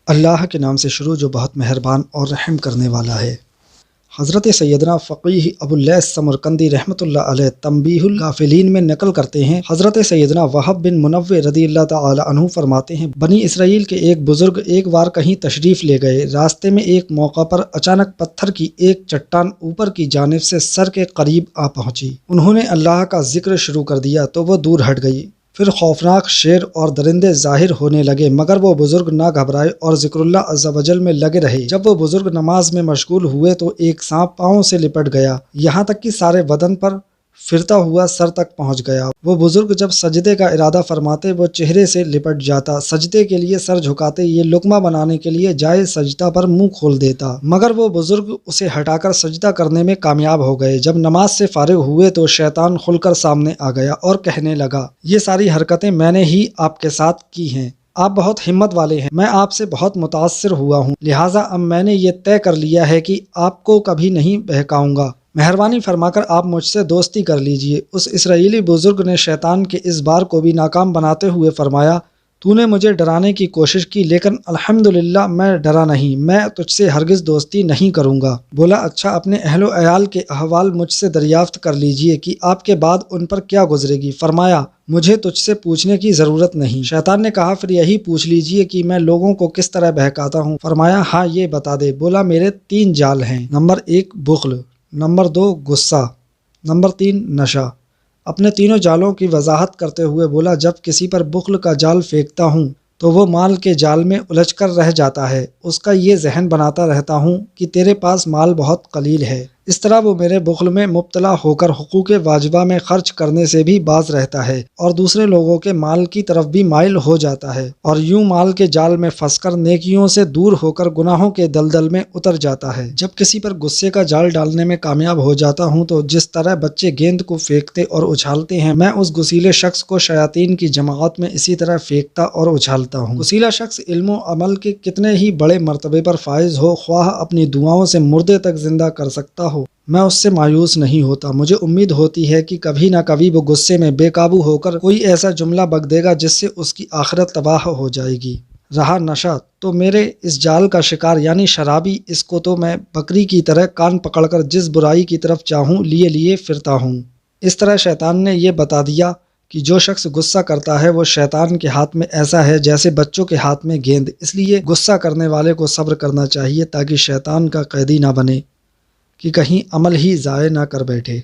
اللہ کے نام سے شروع جو بہت مہربان اور رحم کرنے والا ہے۔ حضرت سیدنا فقیہ ابو اللیث سمرقندی رحمۃ اللہ علیہ تنبیہ الغافلین میں نقل کرتے ہیں، حضرت سیدنا وہب بن منبع رضی اللہ تعالی عنہ فرماتے ہیں، بنی اسرائیل کے ایک بزرگ ایک بار کہیں تشریف لے گئے، راستے میں ایک موقع پر اچانک پتھر کی ایک چٹان اوپر کی جانب سے سر کے قریب آ پہنچی۔ انہوں نے اللہ کا ذکر شروع کر دیا تو وہ دور ہٹ گئی۔ پھر خوفناک شیر اور درندے ظاہر ہونے لگے، مگر وہ بزرگ نہ گھبرائے اور ذکر اللہ عز و جل میں لگے رہے۔ جب وہ بزرگ نماز میں مشغول ہوئے تو ایک سانپ پاؤں سے لپٹ گیا، یہاں تک کہ سارے بدن پر پھرتا ہوا سر تک پہنچ گیا۔ وہ بزرگ جب سجدے کا ارادہ فرماتے وہ چہرے سے لپٹ جاتا، سجدے کے لیے سر جھکاتے یہ لقمہ بنانے کے لیے جائے سجدہ پر منہ کھول دیتا، مگر وہ بزرگ اسے ہٹا کر سجدہ کرنے میں کامیاب ہو گئے۔ جب نماز سے فارغ ہوئے تو شیطان کھل کر سامنے آ گیا اور کہنے لگا، یہ ساری حرکتیں میں نے ہی آپ کے ساتھ کی ہیں، آپ بہت ہمت والے ہیں، میں آپ سے بہت متاثر ہوا ہوں، لہٰذا اب میں نے یہ طے کر لیا ہے کہ آپ کو کبھی نہیں بہکاؤں گا، مہربانی فرما کر آپ مجھ سے دوستی کر لیجئے۔ اس اسرائیلی بزرگ نے شیطان کے اس بار کو بھی ناکام بناتے ہوئے فرمایا، تو نے مجھے ڈرانے کی کوشش کی لیکن الحمدللہ میں ڈرا نہیں، میں تجھ سے ہرگز دوستی نہیں کروں گا۔ بولا، اچھا اپنے اہل و عیال کے احوال مجھ سے دریافت کر لیجئے کہ آپ کے بعد ان پر کیا گزرے گی۔ فرمایا، مجھے تجھ سے پوچھنے کی ضرورت نہیں۔ شیطان نے کہا، پھر یہی پوچھ لیجئے کہ میں لوگوں کو کس طرح بہکاتا ہوں۔ فرمایا، ہاں یہ بتا دے۔ بولا، میرے 3 جال ہیں، نمبر 1 بخل، نمبر 2 غصہ، نمبر 3 نشہ۔ اپنے تینوں جالوں کی وضاحت کرتے ہوئے بولا، جب کسی پر بخل کا جال پھینکتا ہوں تو وہ مال کے جال میں الجھ کر رہ جاتا ہے، اس کا یہ ذہن بناتا رہتا ہوں کہ تیرے پاس مال بہت قلیل ہے، اس طرح وہ میرے بخل میں مبتلا ہو کر حقوق واجبہ میں خرچ کرنے سے بھی باز رہتا ہے اور دوسرے لوگوں کے مال کی طرف بھی مائل ہو جاتا ہے، اور یوں مال کے جال میں پھنس کر نیکیوں سے دور ہو کر گناہوں کے دلدل میں اتر جاتا ہے۔ جب کسی پر غصے کا جال ڈالنے میں کامیاب ہو جاتا ہوں تو جس طرح بچے گیند کو پھینکتے اور اچھالتے ہیں، میں اس غصیلے شخص کو شیاطین کی جماعت میں اسی طرح پھینکتا اور اچھالتا ہوں۔ غصیلا شخص علم و عمل کے کتنے ہی بڑے مرتبے پر فائز ہو، خواہ اپنی دعاؤں سے مردے تک زندہ کر سکتا ہو، میں اس سے مایوس نہیں ہوتا۔ مجھے امید ہوتی ہے کہ کبھی نہ کبھی وہ غصے میں بے قابو ہو کر کوئی ایسا جملہ بک دے گا جس سے اس کی آخرت تباہ ہو جائے گی۔ رہا نشہ تو میرے اس جال کا شکار یعنی شرابی، اس کو تو میں بکری کی طرح کان پکڑ کر جس برائی کی طرف چاہوں لیے لیے پھرتا ہوں۔ اس طرح شیطان نے یہ بتا دیا کہ جو شخص غصہ کرتا ہے وہ شیطان کے ہاتھ میں ایسا ہے جیسے بچوں کے ہاتھ میں گیند، اس لیے غصہ کرنے والے کو صبر کرنا چاہیے تاکہ شیطان کا قیدی نہ بنے کہ کہیں عمل ہی ضائع نہ کر بیٹھے۔